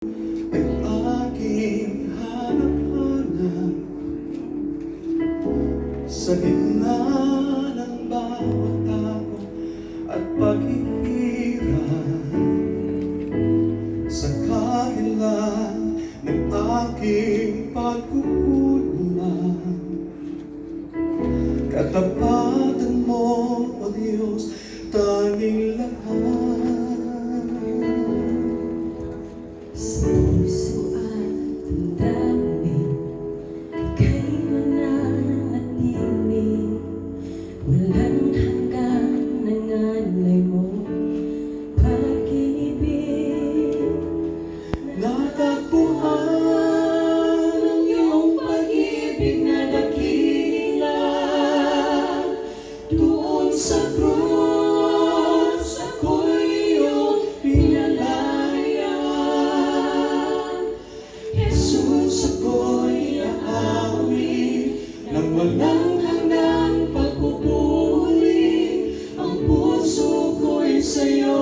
ang aking hanap-hanap sa gitna ng bawat tako at paghihirap, sa kabila ng aking pagkukulang. Katapatan mo, O Diyos, tanging lahat. Sa puso at damdamin, ika'y mananatili. Walang hanggan ng alay mo, pag-ibig. Natagpuan ang iyong pag-ibig na dakila. Doon sa krus, ako'y iyong pinalaya. Jesus, ako'y aawin ng walang hanggang pagpupuri. Ang puso ko'y sa'yo.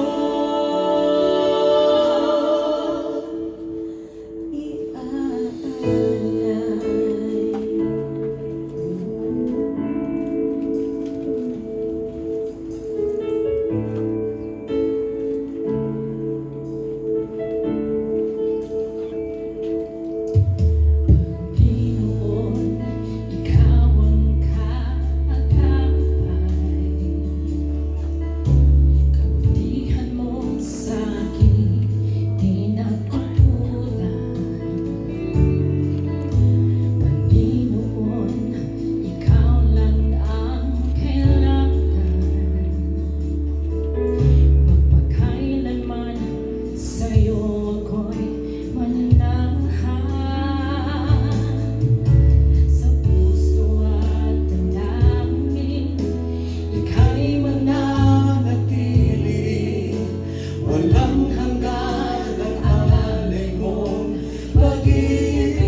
Walang hanggan ang alay mong pag-ibig.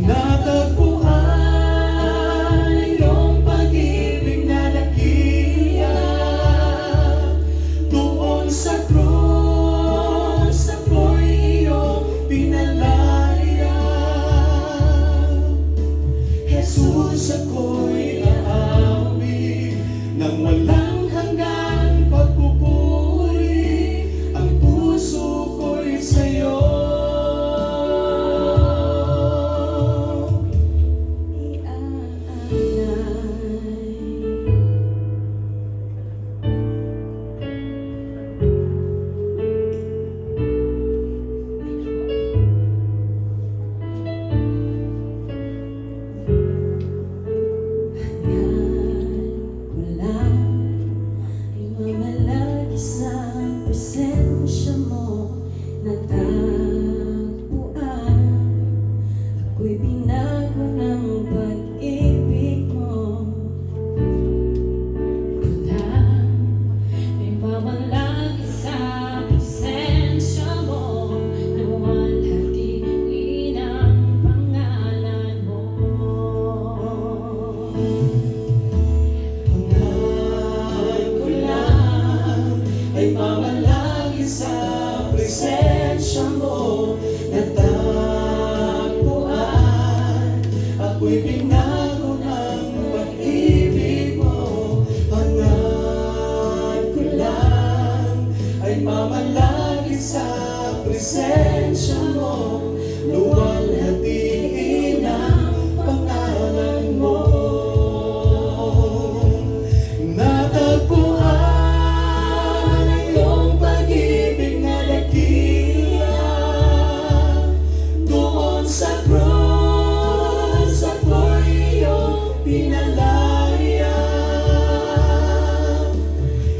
Natagpuan ang iyong pag-ibig na dakila. Doon sa krus, ako'y iyong pinalaya. Jesus, ako'y aawin ng walang hanggan pagpupuri. Ang puso ko'y sa'yo. Presensya mo natagpuan, ako'y binago ng pag-ibig mo. Kulang may mamalagi sa presensya mo, nawalhati ang pangalan mo. Pangalan ko lang ay mamalagi sa presensya mo. Natagpuan, ako'y binago ng pag-ibig mo. Hangad ko lang ay mamalagi sa presensya mo. Luwalhatiin ang pangalan mo. Natagpuan ang iyong pag-ibig na dakila. Doon sa krus, ako'y iyong pinalaya.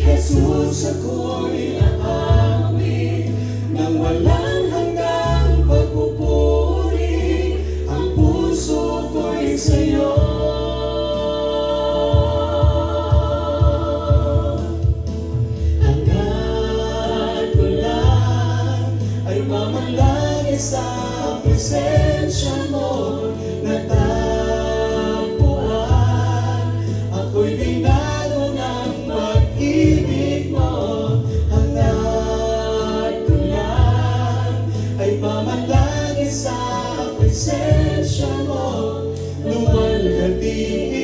Jesus, ako'y aawin ng walang hanggang pagpupuri. Ang puso ko'y sa'yo. Hangad ko lang ay mamalagi sa presensya mo. Natagpuan, ako'y binago ng pag-ibig mo. Hangad ko lang ay mamalagi sa presensya mo. Luwalhati